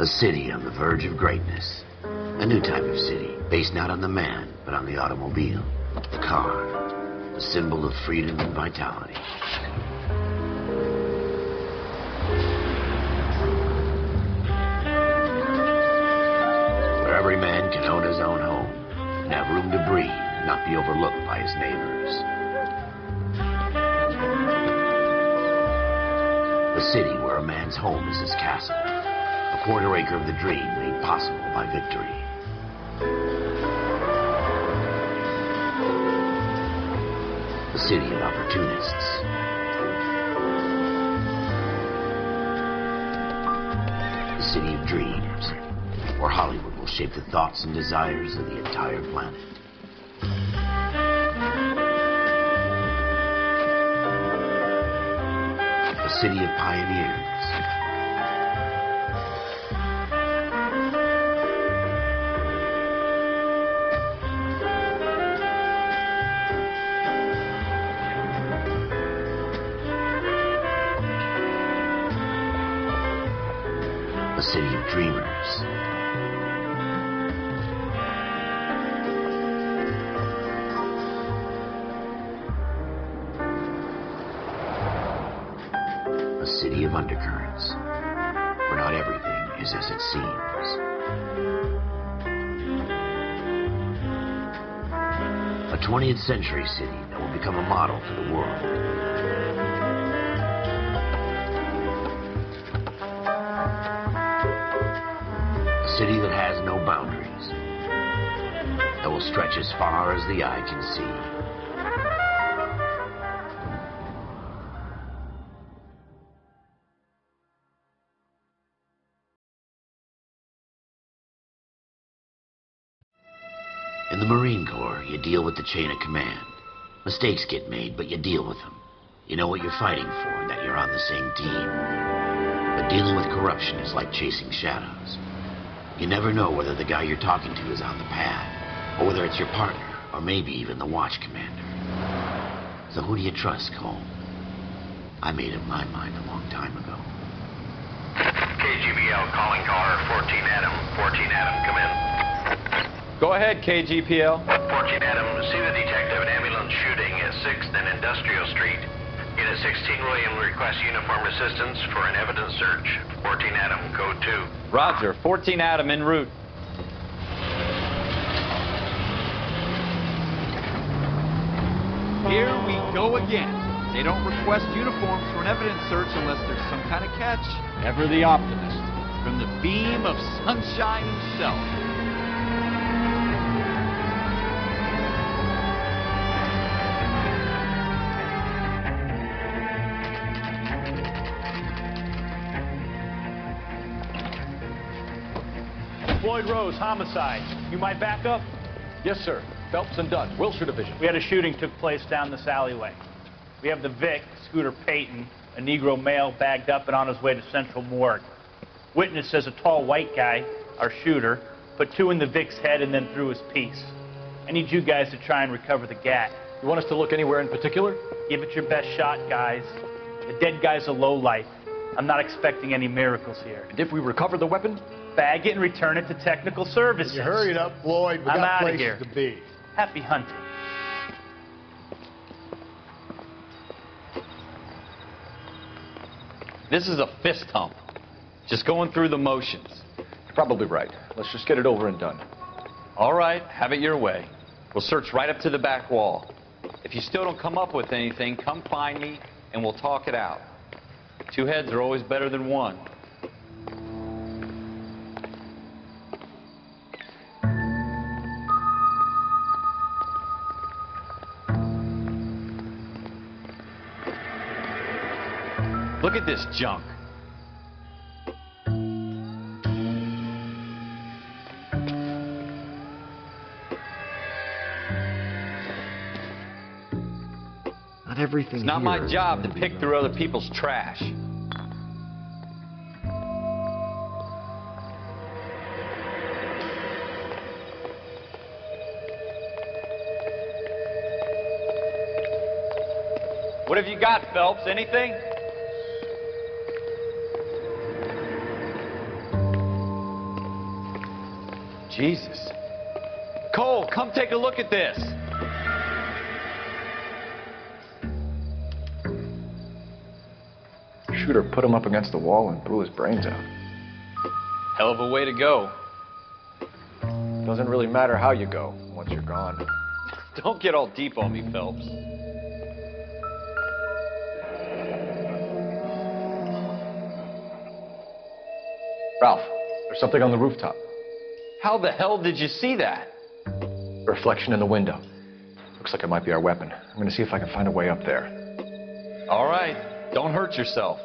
A city on the verge of greatness. A new type of city, based not on the man, but on the automobile. The car. The symbol of freedom and vitality. Where every man can own his own home, and have room to breathe, and not be overlooked by his neighbors. The city where a man's home is his castle. A quarter acre of the dream made possible by victory. The city of opportunists. The city of dreams, where Hollywood will shape the thoughts and desires of the entire planet. The city of pioneers. A city of dreamers. A city of undercurrents, where not everything is as it seems. A 20th century city that will become a model for the world. A city that has no boundaries, that will stretch as far as the eye can see. In the Marine Corps, you deal with the chain of command. Mistakes get made, but you deal with them. You know what you're fighting for, and that you're on the same team. But dealing with corruption is like chasing shadows. You never know whether the guy you're talking to is on the pad, or whether it's your partner, or maybe even the watch commander. So who do you trust, Cole? I made up my mind a long time ago. KGBL calling caller 14 Adam. 14 Adam, come in. Go ahead, KGPL. 14 Adam, see the detective, an ambulance shooting at 6th and Industrial Street. Unit 16 William requests uniform assistance for an evidence search. 14 Adam, code 2. Roger, 14 Adam en route. Here we go again. They don't request uniforms for an evidence search unless there's some kind of catch. Ever the optimist. From the beam of sunshine himself. Floyd Rose, homicide. You might back up? Yes, sir. Phelps and Dunn, Wilshire Division. We had a shooting took place down this alleyway. We have the Vic, Scooter Payton, a Negro male bagged up and on his way to Central Morgue. Witness says a tall white guy, our shooter, put 2 in the Vic's head and then threw his piece. I need you guys to try and recover the gat. You want us to look anywhere in particular? Give it your best shot, guys. The dead guy's a lowlife. I'm not expecting any miracles here. And if we recover the weapon? Bag it and return it to technical services. You hurried up, Floyd. We I'm got outta places here. to be. Happy hunting. This is a fist hump. Just going through the motions. You're probably right. Let's just get it over and done. All right, have it your way. We'll search right up to the back wall. If you still don't come up with anything, come find me and we'll talk it out. 2 heads are always better than 1. Look at this junk. Not everything It's not here my is job to going be pick through other people's trash. What have you got, Phelps? Anything? Jesus. Cole, come take a look at this. Shooter put him up against the wall and blew his brains out. Hell of a way to go. Doesn't really matter how you go once you're gone. Don't get all deep on me, Phelps. Ralph, there's something on the rooftop. How the hell did you see that? A reflection in the window. Looks like it might be our weapon. I'm gonna see if I can find a way up there. All right, don't hurt yourself.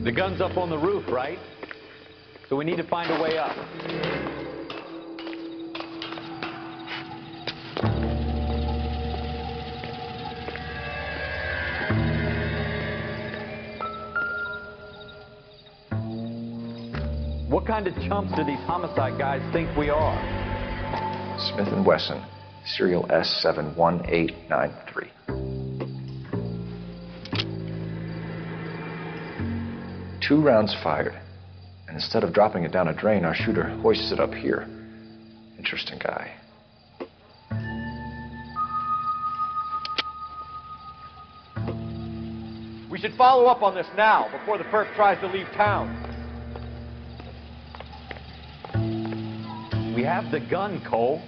The gun's up on the roof, right? So we need to find a way up. What kind of chumps do these homicide guys think we are? Smith & Wesson, serial S71893. 2 rounds fired. And instead of dropping it down a drain, our shooter hoists it up here. Interesting guy. We should follow up on this now, before the perp tries to leave town. We have the gun, Cole.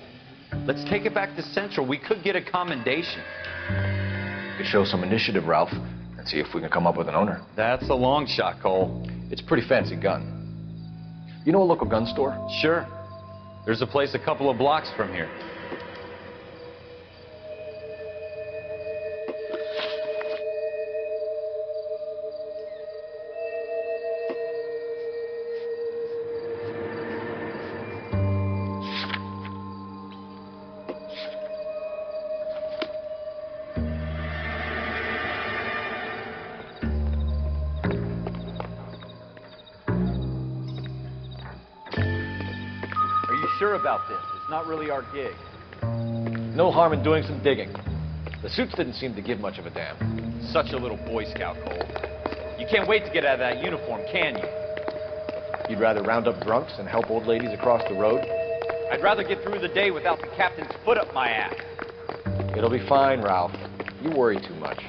Let's take it back to Central. We could get a commendation. We could show some initiative, Ralph, and see if we can come up with an owner. That's a long shot, Cole. It's a pretty fancy gun. You know a local gun store? Sure. There's a place a couple of blocks from here. Sure about this. It's not really our gig. No harm in doing some digging. The suits didn't seem to give much of a damn. Such a little Boy Scout, Cole. You can't wait to get out of that uniform, can you? You'd rather round up drunks and help old ladies across the road? I'd rather get through the day without the captain's foot up my ass. It'll be fine, Ralph. You worry too much.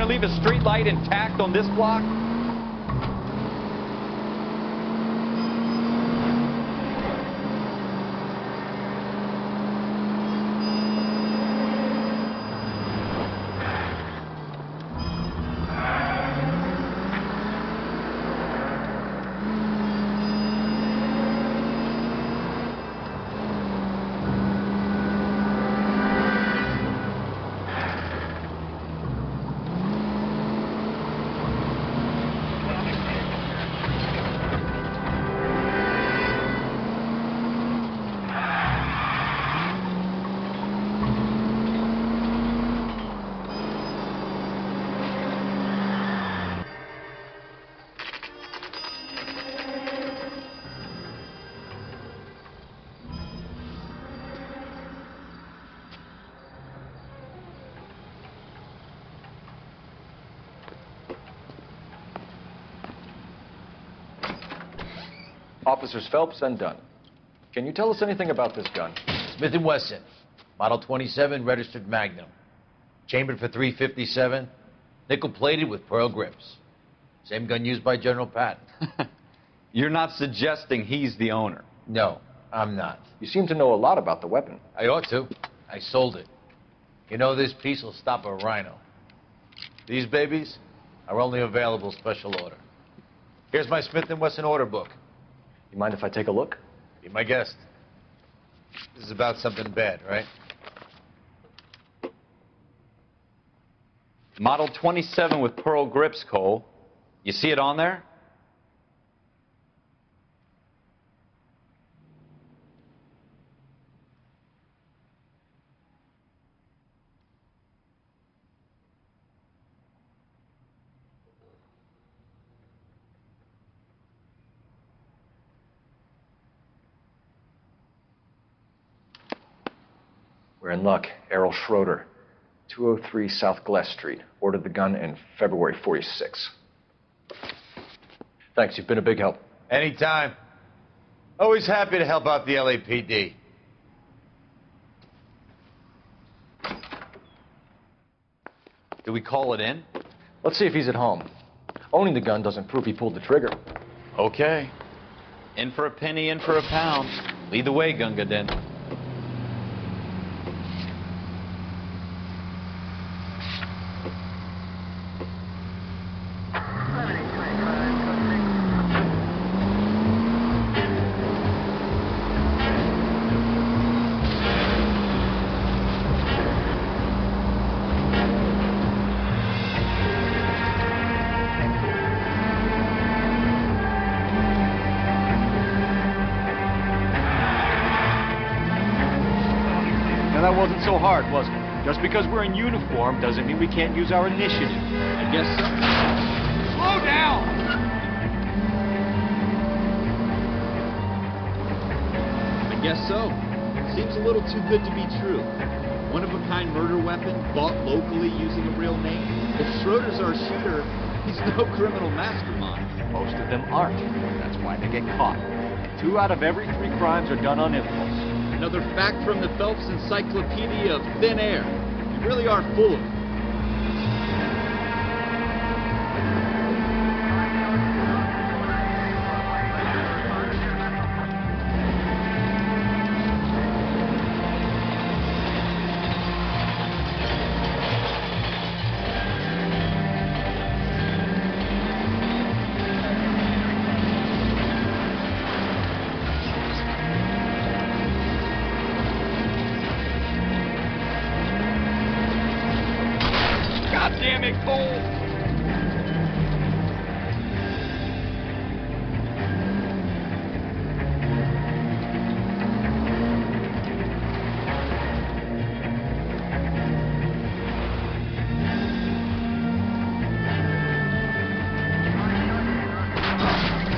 Leave a street light intact on this block? Officers Phelps and Dunn. Can you tell us anything about this gun? Smith & Wesson, Model 27, registered Magnum. Chambered for .357, nickel-plated with pearl grips. Same gun used by General Patton. You're not suggesting he's the owner? No, I'm not. You seem to know a lot about the weapon. I ought to. I sold it. You know, this piece will stop a rhino. These babies are only available special order. Here's my Smith & Wesson order book. You mind if I take a look? Be my guest. This is about something bad, right? Model 27 with pearl grips, Cole. You see it on there? We're in luck. Errol Schroeder, 203 South Glass Street. Ordered the gun in February '46. Thanks, you've been a big help. Anytime. Always happy to help out the LAPD. Do we call it in? Let's see if he's at home. Owning the gun doesn't prove he pulled the trigger. Okay. In for a penny, in for a pound. Lead the way, Gunga Din. That wasn't so hard, was it? Just because we're in uniform doesn't mean we can't use our initiative. I guess so. Slow down! I guess so. Seems a little too good to be true. One-of-a-kind murder weapon, bought locally using a real name. If Schroeder's our shooter, he's no criminal mastermind. Most of them aren't. That's why they get caught. 2 out of every 3 crimes are done on impulse. Another fact from the Phelps Encyclopedia of Thin Air. You really are full of it. God damn it, Cole!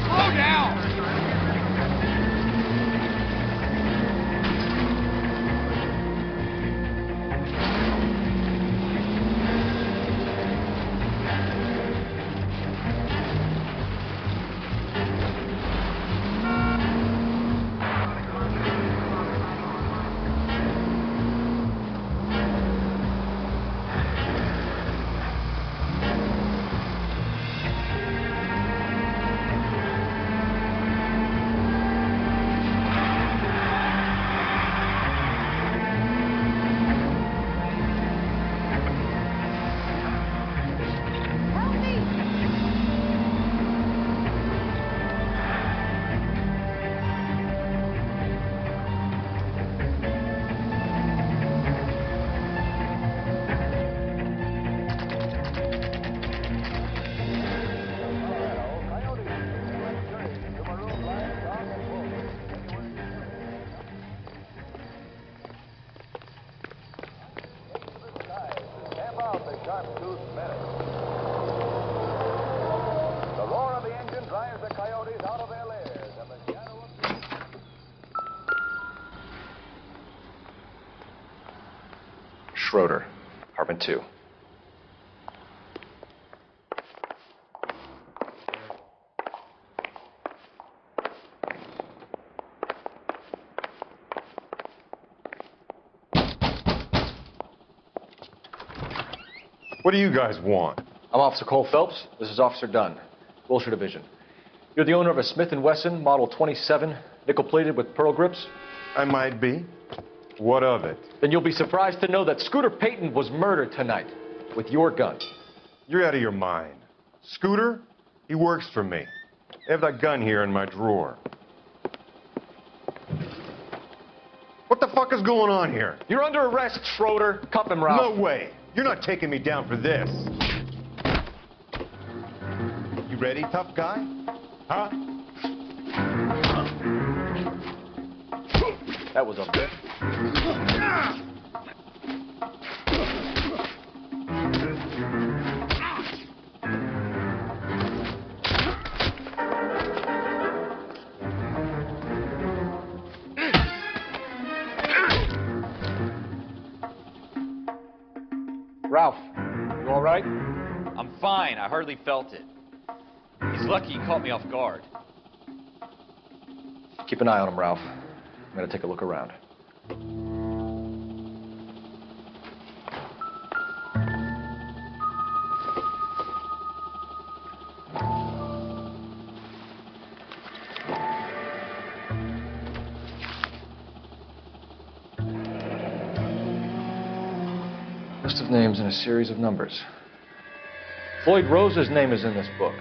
Slow down! Schroeder, apartment 2. What do you guys want? I'm Officer Cole Phelps. This is Officer Dunn, Wilshire Division. You're the owner of a Smith & Wesson Model 27, nickel-plated with pearl grips? I might be. What of it? Then you'll be surprised to know that Scooter Payton was murdered tonight with your gun. You're out of your mind. Scooter? He works for me. I have that gun here in my drawer. What the fuck is going on here? You're under arrest, Schroeder. Cuff him, Ralph. No way. You're not taking me down for this. You ready, tough guy? Huh? That was a bit. Ralph, you all right? I'm fine. I hardly felt it. He's lucky he caught me off guard. Keep an eye on him, Ralph. I'm going to take a look around. List of names and a series of numbers. Floyd Rose's name is in this book.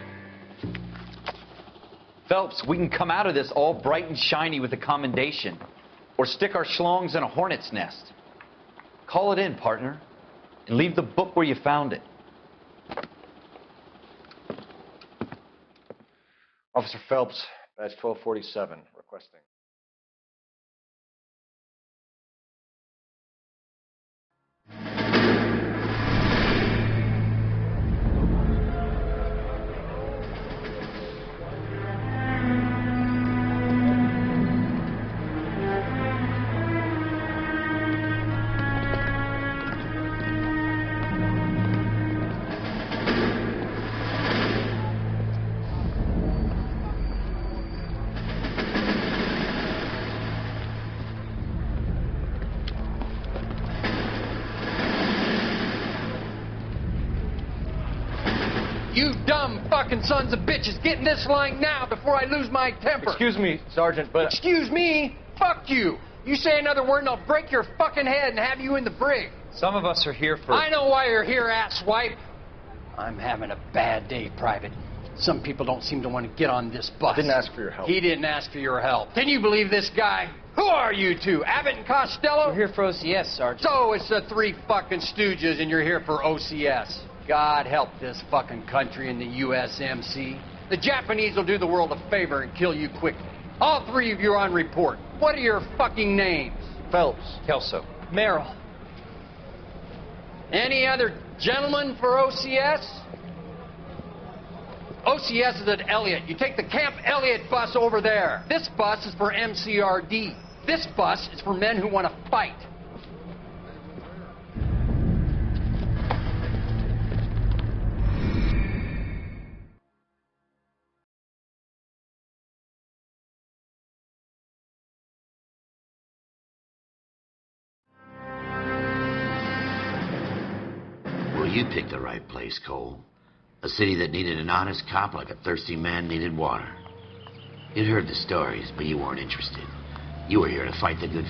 Phelps, we can come out of this all bright and shiny with a commendation. Or stick our schlongs in a hornet's nest. Call it in, partner. And leave the book where you found it. Officer Phelps, badge 1247, requesting. You dumb fucking sons of bitches, get in this line now before I lose my temper. Excuse me, Sergeant, but... Excuse me? Fuck you. You say another word and I'll break your fucking head and have you in the brig. Some of us are here for... I know why you're here, asswipe. I'm having a bad day, Private. Some people don't seem to want to get on this bus. I didn't ask for your help. He didn't ask for your help. Can you believe this guy? Who are you two? Abbott and Costello? We're here for OCS, Sergeant. So it's the three fucking stooges and you're here for OCS. God help this fucking country and the USMC. The Japanese will do the world a favor and kill you quickly. All three of you are on report. What are your fucking names? Phelps. Kelso. Merrill. Any other gentlemen for OCS? OCS is at Elliott. You take the Camp Elliott bus over there. This bus is for MCRD. This bus is for men who want to fight. Well, you picked the right place, Cole. A city that needed an honest cop like a thirsty man needed water. You'd heard the stories, but you weren't interested. You were here to fight the good